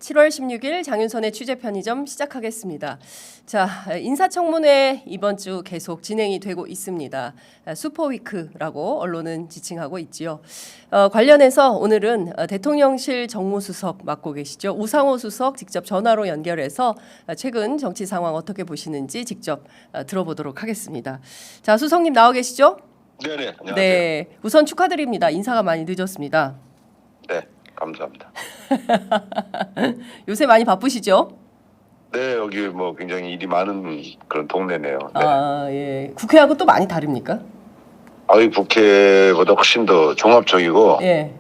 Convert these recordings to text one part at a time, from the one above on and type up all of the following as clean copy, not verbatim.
7월 16일 장윤선의 취재편의점 시작하겠습니다. 자, 인사청문회 이번 주 계속 진행이 되고 있습니다. 슈퍼위크라고 언론은 지칭하고 있지요. 관련해서 오늘은 대통령실 정무수석 맡고 계시죠. 우상호 수석 직접 전화로 연결해서 최근 정치 상황 어떻게 보시는지 직접 들어보도록 하겠습니다. 자, 수석님 나와 계시죠? 네네, 안녕하세요. 네, 우선 축하드립니다. 인사가 많이 늦었습니다. 네, 감사합니다. 요새 많이 바쁘시죠? 네, 여기 뭐 굉장히 일이 많은 그런 동네네요. 네. 아, 예. 국회하고 또 많이 다릅니까? 이 국회보다 훨씬 더 종합적이고 예.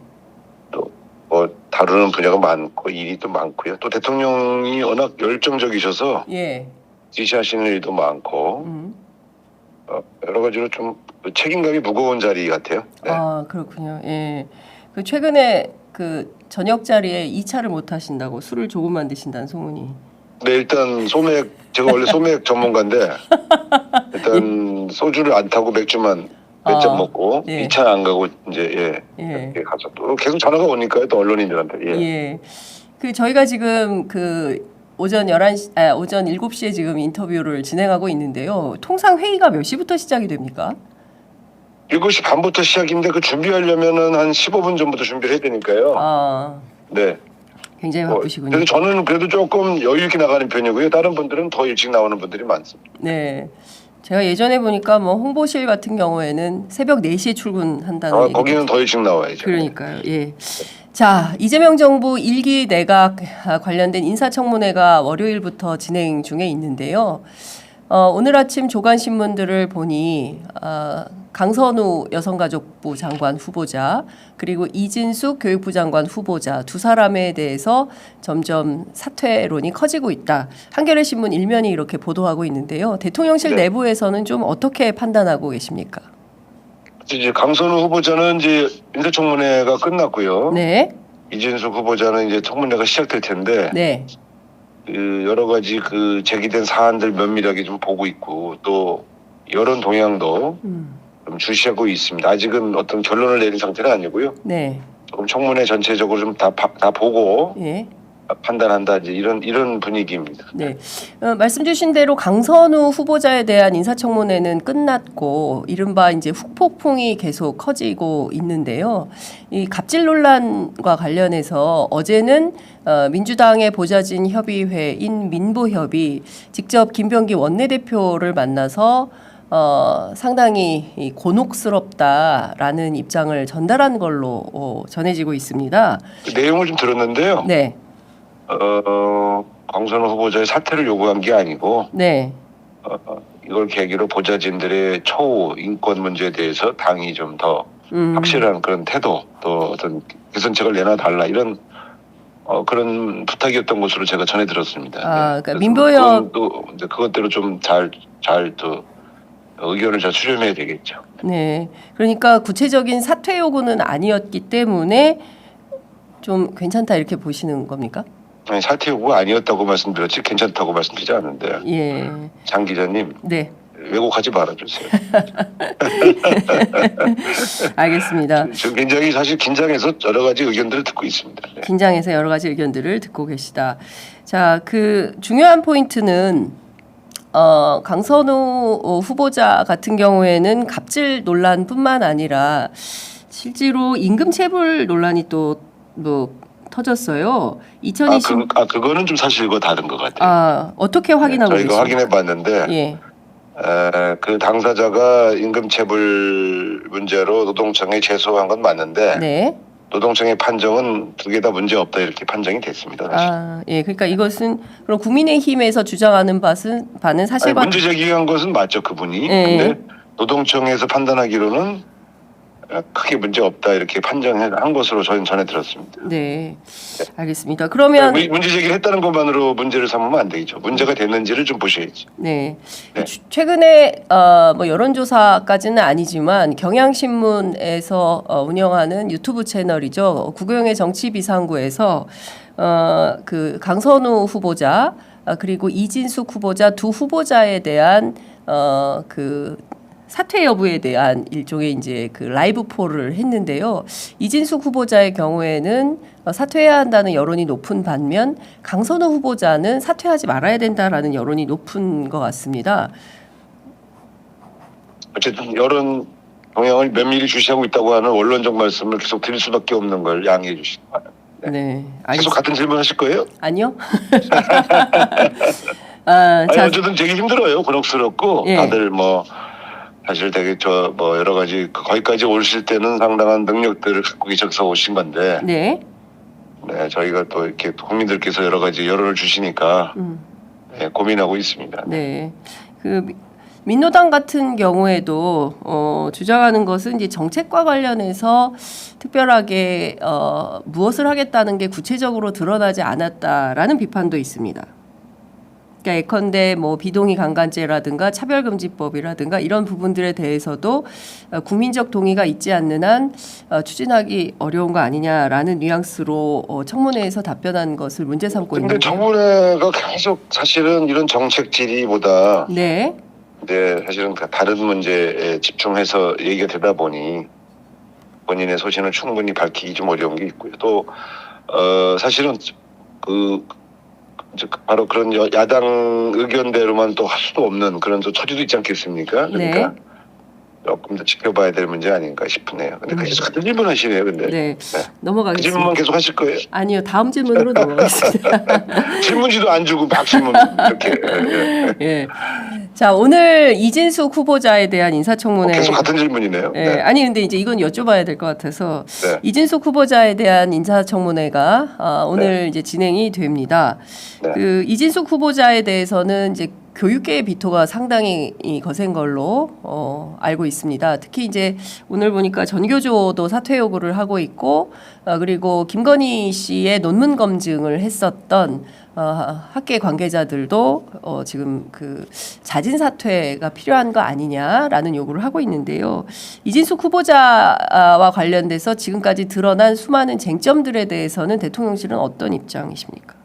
또 뭐 다루는 분야가 많고 일이 또 많고요. 또 대통령이 워낙 열정적이셔서 예. 지시하시는 일도 많고 여러 가지로 좀 책임감이 무거운 자리 같아요. 네. 아, 그렇군요. 예. 그 최근에 그 저녁 자리에 2차를 못 하신다고 술을 조금만 드신다는 소문이. 네, 일단 제가 원래 소맥 전문가인데 일단 소주를 안 타고 맥주만 몇 잔 먹고 예. 2차 안 가고 이제 이렇게 가서 또 계속 전화가 오니까요, 또 언론인들한테. 예. 그 저희가 지금 그 오전 7시에 지금 인터뷰를 진행하고 있는데요. 통상 회의가 몇 시부터 시작이 됩니까? 7시 반부터 시작인데 그 준비하려면은 한 15분 전부터 준비를 해야 되니까요. 아, 네. 굉장히 바쁘시군요. 그래서 저는 그래도 조금 여유 있게 나가는 편이고요. 다른 분들은 더 일찍 나오는 분들이 많습니다. 네. 제가 예전에 보니까 뭐 홍보실 같은 경우에는 새벽 4시에 출근한다는 얘기. 거기는 더 일찍 나와야죠. 그러니까요. 예. 자, 이재명 정부 1기 내각 관련된 인사청문회가 월요일부터 진행 중에 있는데요. 오늘 아침 조간신문들을 보니 강선우 여성가족부 장관 후보자 그리고 이진숙 교육부 장관 후보자 두 사람에 대해서 점점 사퇴론이 커지고 있다. 한겨레 신문 일면이 이렇게 보도하고 있는데요. 대통령실 네. 내부에서는 좀 어떻게 판단하고 계십니까? 이제 강선우 후보자는 이제 인사청문회가 끝났고요. 네. 이진숙 후보자는 이제 청문회가 시작될 텐데 네. 그 여러 가지 그 제기된 사안들 면밀하게 좀 보고 있고 또 여론 동향도 좀 주시하고 있습니다. 아직은 어떤 결론을 내린 상태는 아니고요. 네. 조금 청문회 전체적으로 좀 다 보고 예. 판단한다 이제 이런 분위기입니다. 네. 말씀 주신 대로 강선우 후보자에 대한 인사청문회는 끝났고 이른바 이제 후폭풍이 계속 커지고 있는데요. 이 갑질 논란과 관련해서 어제는 민주당의 보좌진 협의회인 민보협이 직접 김병기 원내대표를 만나서 상당히 곤혹스럽다라는 입장을 전달한 걸로 전해지고 있습니다. 그 내용을 좀 들었는데요. 네. 강선우 후보자의 사퇴를 요구한 게 아니고 네. 이걸 계기로 보좌진들의 처우 인권 문제에 대해서 당이 좀 더 확실한 그런 태도 또 어떤 개선책을 내놔달라 이런 그런 부탁이었던 것으로 제가 전해 들었습니다. 아, 그러니까 그래서 민보협 그것대로 좀 잘 또 의견을 잘 수렴해야 되겠죠. 네. 그러니까 구체적인 사퇴 요구는 아니었기 때문에 좀 괜찮다 이렇게 보시는 겁니까? 아니, 사퇴 요구가 아니었다고 말씀드렸지 괜찮다고 말씀드리지 않는데 예. 장 기자님 네. 왜곡하지 말아주세요. 알겠습니다. 지금 굉장히 사실 긴장해서 여러 가지 의견들을 듣고 있습니다. 네. 긴장해서 여러 가지 의견들을 듣고 계시다. 자, 그 중요한 포인트는 강선우 후보자 같은 경우에는 갑질 논란뿐만 아니라 실제로 임금 체불 논란이 또 뭐 터졌어요. 2020 그거는 좀 사실과 다른 것 같아요. 어떻게 확인하고 저희가 계십니까? 확인해봤는데 예. 그 당사자가 임금체불 문제로 노동청에 제소한 건 맞는데 네. 노동청의 판정은 두 개 다 문제 없다 이렇게 판정이 됐습니다. 사실. 예. 그러니까 이것은 그럼 국민의힘에서 주장하는 바는 사실과 문제 제기한 것은 맞죠, 그분이. 예. 근데 노동청에서 판단하기로는 크게 문제 없다 이렇게 판정한 것으로 저희는 전해 들었습니다. 네. 알겠습니다. 그러면 문제 제기를 했다는 것만으로 문제를 삼으면 안 되겠죠. 문제가 됐는지를 좀 보셔야지. 네. 네. 최근에 뭐 여론조사까지는 아니지만 경향신문에서 운영하는 유튜브 채널이죠. 구경의 정치비상구에서 그 강선우 후보자 그리고 이진숙 후보자 두 후보자에 대한 그 사퇴 여부에 대한 일종의 이제 그 라이브 폴을 했는데요. 이진숙 후보자의 경우에는 사퇴해야 한다는 여론이 높은 반면 강선호 후보자는 사퇴하지 말아야 된다라는 여론이 높은 것 같습니다. 어쨌든 여론 동향을 면밀히 주시하고 있다고 하는 원론적 말씀을 계속 드릴 수밖에 없는 걸 양해해 주시기 바랍니다. 네. 계속 같은 질문 하실 거예요? 아니요. 아니, 자, 어쨌든 되게 힘들어요. 곤혹스럽고 예. 다들 뭐 사실 되게 뭐 여러 가지 거기까지 오실 때는 상당한 능력들을 갖고 계셔서 오신 건데 네. 네, 저희가 또 이렇게 국민들께서 여러 가지 여론을 주시니까 네, 고민하고 있습니다. 네. 그 민노당 같은 경우에도 주장하는 것은 이제 정책과 관련해서 특별하게 무엇을 하겠다는 게 구체적으로 드러나지 않았다라는 비판도 있습니다. 그러니까 예컨대 뭐 비동의 강간죄라든가 차별금지법이라든가 이런 부분들에 대해서도 국민적 동의가 있지 않는 한 추진하기 어려운 거 아니냐라는 뉘앙스로 청문회에서 답변한 것을 문제 삼고 근데 있는데. 청문회가 계속 사실은 이런 정책 질의보다 네. 네, 사실은 다른 문제에 집중해서 얘기가 되다 보니 본인의 소신을 충분히 밝히기 좀 어려운 게 있고요. 또 사실은 바로 그런 야당 의견대로만 또 할 수도 없는 그런 또 처지도 있지 않겠습니까? 그러니까 네. 조금 더 지켜봐야 될 문제 아닌가 싶네요. 근데 계속 같은 질문 하시네요. 근데 네. 그 넘어가겠습니다. 질문만 계속 하실 거예요? 아니요. 다음 질문으로 넘어가겠습니다. 질문지도 안 주고 막 질문 이렇게. 예. 자, 오늘 이진숙 후보자에 대한 인사청문회. 계속 같은 질문이네요. 예. 네. 아니 근데 이제 이건 여쭤봐야 될 것 같아서 네. 이진숙 후보자에 대한 인사청문회가 오늘 이제 진행이 됩니다. 네. 그 이진숙 후보자에 대해서는 이제 교육계의 비토가 상당히 거센 걸로 알고 있습니다. 특히 이제 오늘 보니까 전교조도 사퇴 요구를 하고 있고 그리고 김건희 씨의 논문 검증을 했었던 학계 관계자들도 지금 그 자진 사퇴가 필요한 거 아니냐라는 요구를 하고 있는데요. 이진숙 후보자와 관련돼서 지금까지 드러난 수많은 쟁점들에 대해서는 대통령실은 어떤 입장이십니까?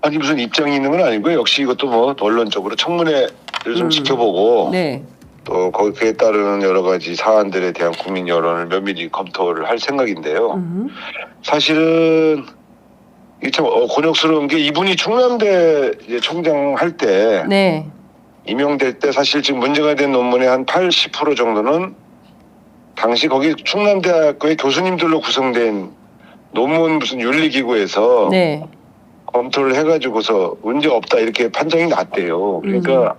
아니 무슨 입장이 있는 건 아니고요. 역시 이것도 뭐 언론적으로 청문회를 좀 지켜보고 네. 또 거기에 따르는 여러 가지 사안들에 대한 국민 여론을 면밀히 검토를 할 생각인데요. 사실은 이게 참 곤욕스러운 게 이분이 충남대 이제 총장 할 때 네. 임용될 때 사실 지금 문제가 된 논문의 한 80% 정도는 당시 거기 충남대학교의 교수님들로 구성된 논문 무슨 윤리기구에서 네. 검토를 해가지고서 문제 없다 이렇게 판정이 났대요. 그러니까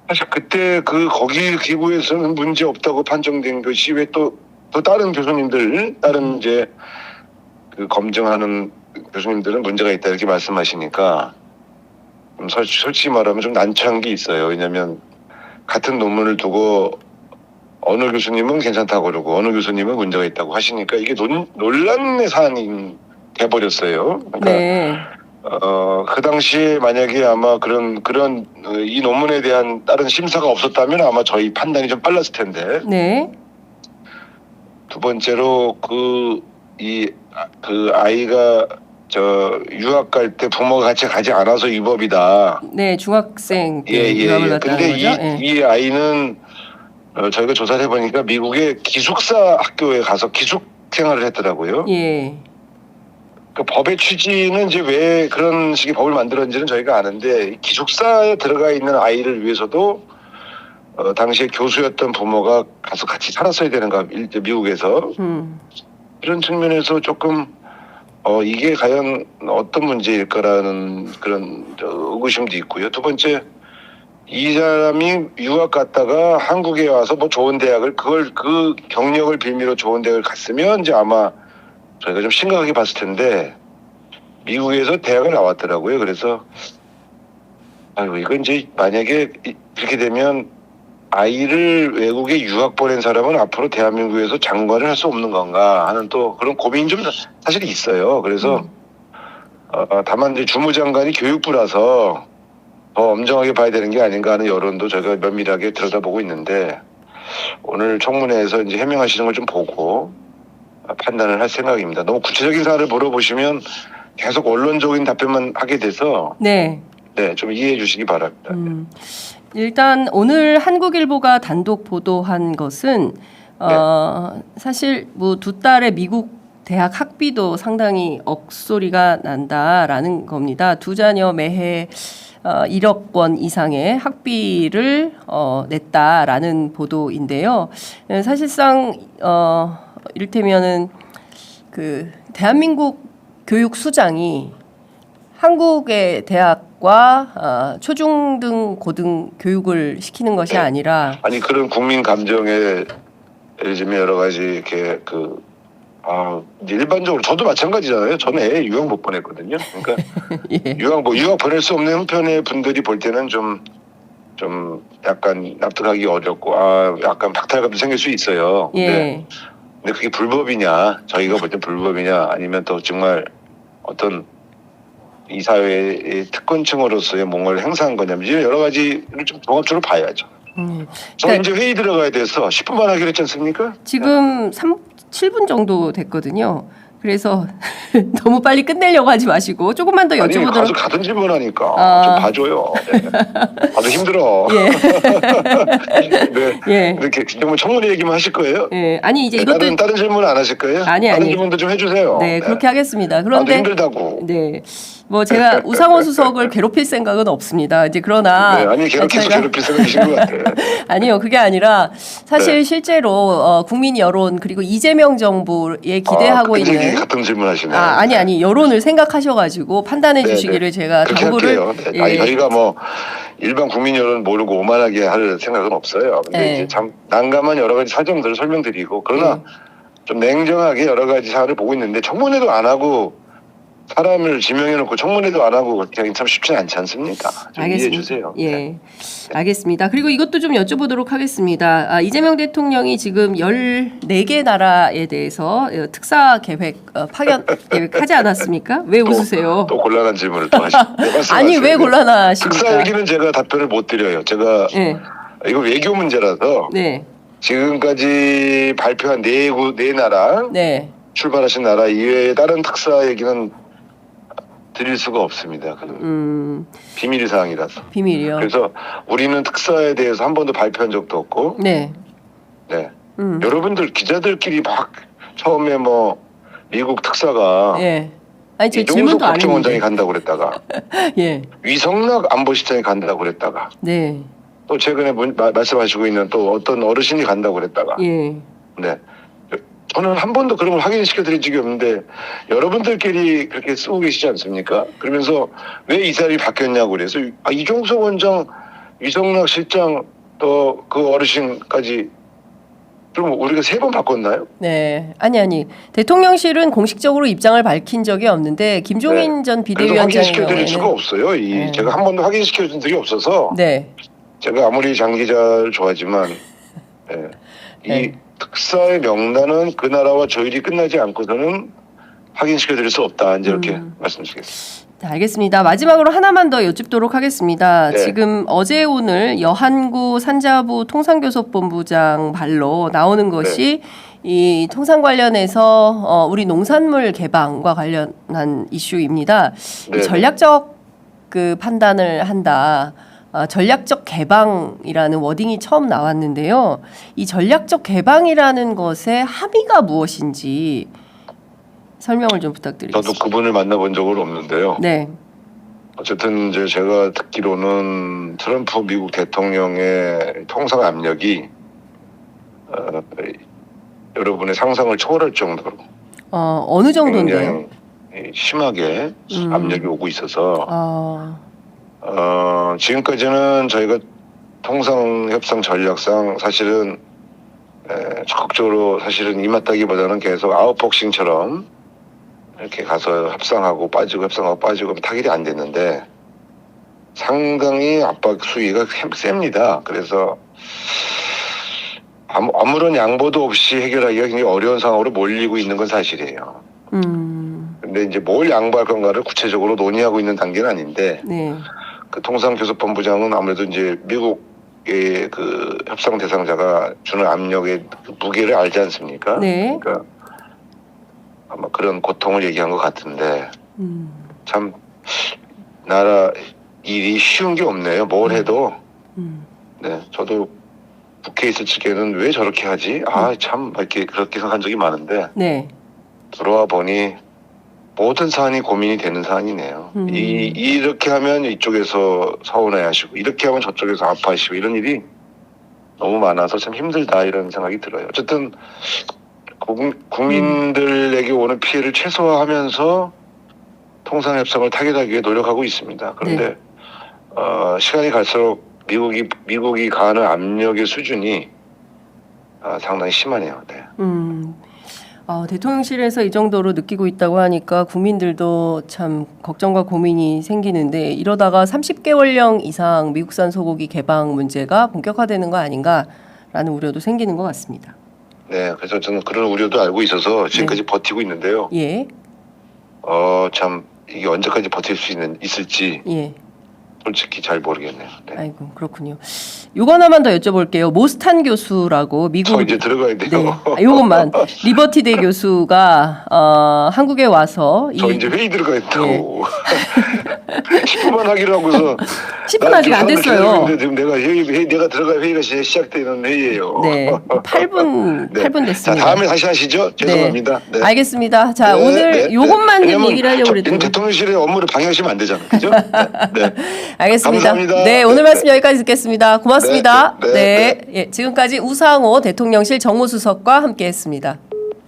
사실 그때 거기 기구에서는 문제 없다고 판정된 것이 왜 또 다른 교수님들 다른 이제 그 검증하는 교수님들은 문제가 있다 이렇게 말씀하시니까 솔직히 말하면 좀 난처한 게 있어요. 왜냐하면 같은 논문을 두고 어느 교수님은 괜찮다고 그러고 어느 교수님은 문제가 있다고 하시니까 이게 논란의 사안이 돼버렸어요. 그러니까 네. 그 당시에 만약에 아마 그런 이 논문에 대한 다른 심사가 없었다면 아마 저희 판단이 좀 빨랐을 텐데. 네. 두 번째로 그 아이가 유학 갈 때 부모가 같이 가지 않아서 위법이다. 네, 중학생 때 예. 유학을 갔다는 근데 거죠. 예. 이 아이는 저희가 조사를 해보니까 미국의 기숙사 학교에 가서 기숙 생활을 했더라고요. 예. 그 법의 취지는 이제 왜 그런 식의 법을 만들었는지는 저희가 아는데 기숙사에 들어가 있는 아이를 위해서도 당시에 교수였던 부모가 가서 같이 살았어야 되는가 미국에서 이런 측면에서 조금 이게 과연 어떤 문제일까라는 그런 의구심도 있고요. 두 번째 이 사람이 유학 갔다가 한국에 와서 뭐 좋은 대학을 그 경력을 빌미로 좋은 대학을 갔으면 이제 아마 저희가 좀 심각하게 봤을 텐데 미국에서 대학을 나왔더라고요. 그래서 이건 이제 만약에 이렇게 되면 아이를 외국에 유학 보낸 사람은 앞으로 대한민국에서 장관을 할 수 없는 건가 하는 또 그런 고민이 좀 사실 있어요. 그래서 다만 이제 주무장관이 교육부라서 더 엄정하게 봐야 되는 게 아닌가 하는 여론도 저희가 면밀하게 들여다보고 있는데 오늘 청문회에서 이제 해명하시는 걸 좀 보고 판단을 할 생각입니다. 너무 구체적인 사안을 물어보시면 계속 언론적인 답변만 하게 돼서 네. 네, 좀 이해해 주시기 바랍니다. 일단 오늘 한국일보가 단독 보도한 것은 사실 뭐 두 딸의 미국 대학 학비도 상당히 억소리가 난다라는 겁니다. 두 자녀 매해 1억 원 이상의 학비를 냈다라는 보도인데요. 사실상 이를테면은 그 대한민국 교육 수장이 한국의 대학과 초중등 고등 교육을 시키는 것이 아니라 아니 그런 국민 감정에 예를 들면 여러 가지 이렇게 일반적으로 저도 마찬가지잖아요. 저는 애 유학 못 보냈거든요. 그러니까 예. 유학 보낼 수 없는 형편의 분들이 볼 때는 좀 약간 납득하기 어렵고 약간 박탈감도 생길 수 있어요. 예. 근데 그게 불법이냐? 저희가 볼 때 불법이냐? 아니면 또 정말 어떤 이 사회의 특권층으로서의 뭔가를 행사한 거냐면 이런 여러 가지를 좀 종합적으로 봐야죠. 저 이제 회의 들어가야 돼서 10분만 하기로 했지 않습니까? 지금 7분 정도 됐거든요. 그래서 너무 빨리 끝내려고 하지 마시고 조금만 더 여쭤보도록. 아니 가든 질문하니까 좀 봐줘요. 네. 아주 힘들어. 예. 네. 예. 이렇게 정말 청문회 얘기만 하실 거예요? 예. 아니 이제 이것도 다른 질문 안 하실 거예요? 다른 질문도 좀 해주세요. 네, 그렇게 하겠습니다. 그런데 힘들다고. 네. 뭐 제가 우상호 수석을 괴롭힐 생각은 없습니다. 이제 그러나 네, 아니 계속해서 괴롭힐 생각이신 것 같아요. 아니요, 그게 아니라 사실 실제로 국민 여론 그리고 이재명 정부에 기대하고 있는 같은 질문하시네. 아니 여론을 생각하셔가지고 판단해 주시기를 제가 당부를. 예. 저희가 뭐 일반 국민 여론 모르고 오만하게 할 생각은 없어요. 근데 이제 참 난감한 여러 가지 사정들을 설명드리고 그러나 좀 냉정하게 여러 가지 사안을 보고 있는데 청문회도 안 하고. 사람을 지명해놓고 청문회도 안 하고 그렇게 하긴 참 쉽지는 않지 않습니까? 좀 이해해 주세요. 예, 네. 알겠습니다. 그리고 이것도 좀 여쭤보도록 하겠습니다. 이재명 대통령이 지금 14개 나라에 대해서 특사 계획, 파견 계획하지 않았습니까? 왜 웃으세요? 또 곤란한 질문을 또 하시죠. 아니 왜 곤란하십니까? 특사 얘기는 제가 답변을 못 드려요. 제가 이거 외교 문제라서 지금까지 발표한 네 나라 출발하신 나라 이외에 다른 특사 얘기는 드릴 수가 없습니다. 비밀 사항이라서. 비밀이요. 그래서 우리는 특사에 대해서 한 번도 발표한 적도 없고. 네. 여러분들 기자들끼리 막 처음에 뭐 미국 특사가 아니 제 이종석 질문도 국정원장이 간다고 그랬다가 위성락 안보실장이 간다고 그랬다가 또 최근에 말씀하시고 있는 또 어떤 어르신이 간다고 그랬다가 저는 한 번도 그런 걸 확인시켜 드린 적이 없는데 여러분들끼리 그렇게 쓰고 계시지 않습니까? 그러면서 왜 이 사람이 바뀌었냐고 그래서 이종석 원장, 위성락 실장 또 그 어르신까지 그럼 우리가 3번 바꿨나요? 네. 아니. 대통령실은 공식적으로 입장을 밝힌 적이 없는데 김종인 전 비대위원장의 확인시켜 드릴 수가 없어요. 제가 한 번도 확인시켜 준 적이 없어서 제가 아무리 장 기자를 좋아하지만 이 특사의 명단은 그 나라와 조율이 끝나지 않고서는 확인시켜 드릴 수 없다. 이제 이렇게 말씀드리겠습니다. 네, 알겠습니다. 마지막으로 하나만 더 여쭙도록 하겠습니다. 지금 어제 오늘 여한구 산자부 통상교섭본부장 발로 나오는 것이 이 통상 관련해서 우리 농산물 개방과 관련한 이슈입니다. 이 전략적 그 판단을 한다. 전략적 개방이라는 워딩이 처음 나왔는데요. 이 전략적 개방이라는 것의 함의가 무엇인지 설명을 좀 부탁드리겠습니다. 저도 그분을 만나본 적은 없는데요. 어쨌든 이제 제가 듣기로는 트럼프 미국 대통령의 통상 압력이 여러분의 상상을 초월할 정도로 어느 정도인데요? 심하게 압력이 오고 있어서 지금까지는 저희가 통상협상 전략상 사실은 적극적으로 사실은 임했다기보다는 계속 아웃복싱처럼 이렇게 가서 협상하고 빠지고 협상하고 빠지고 타결이 안 됐는데 상당히 압박 수위가 셉니다. 그래서 아무런 양보도 없이 해결하기가 굉장히 어려운 상황으로 몰리고 있는 건 사실이에요. 근데 이제 뭘 양보할 건가를 구체적으로 논의하고 있는 단계는 아닌데 그 통상교섭본부장은 아무래도 이제 미국의 그 협상 대상자가 주는 압력의 무게를 알지 않습니까? 그러니까 아마 그런 고통을 얘기한 것 같은데 참 나라 일이 쉬운 게 없네요. 뭘 해도 네, 저도 국회에 있을 적에는 왜 저렇게 하지? 참 이렇게 그렇게 생각한 적이 많은데 네. 들어와 보니 모든 사안이 고민이 되는 사안이네요. 이렇게 하면 이쪽에서 서운해하시고 이렇게 하면 저쪽에서 아파하시고 이런 일이 너무 많아서 참 힘들다 이런 생각이 들어요. 어쨌든 국민들에게 오는 피해를 최소화하면서 통상협상을 타결하기 위해 노력하고 있습니다. 그런데 시간이 갈수록 미국이 가하는 압력의 수준이 상당히 심하네요. 네. 대통령실에서 이 정도로 느끼고 있다고 하니까 국민들도 참 걱정과 고민이 생기는데 이러다가 30개월령 이상 미국산 소고기 개방 문제가 본격화되는 거 아닌가라는 우려도 생기는 것 같습니다. 네, 그래서 저는 그런 우려도 알고 있어서 지금까지 버티고 있는데요. 예. 참 이게 언제까지 버틸 수 있을지 예. 솔직히 잘 모르겠네요. 네. 아이고 그렇군요. 요거 하나만 더 여쭤볼게요. 모스탄 교수라고 미국 저 이제 들어가야 돼요. 네. 요것만 리버티대 교수가 한국에 와서 저 이제 회의 들어가야 된다고. 10분만 하기로 하고서 10분 아직 안 됐어요. 지금 내가 들어갈 회의가 시작되는 회의예요. 네, 8분 네. 8분 됐습니다. 자, 다음에 다시 하시죠. 죄송합니다. 네. 알겠습니다. 자, 네, 오늘 요것만 왜냐면 얘기를 하려고 그랬더니 대통령실의 업무를 방해하시면 안 되잖아요. 그죠? 네. 알겠습니다. 감사합니다. 네, 오늘 말씀 여기까지 듣겠습니다. 고맙습니다. 네. 예, 지금까지 우상호 대통령실 정무수석과 함께했습니다.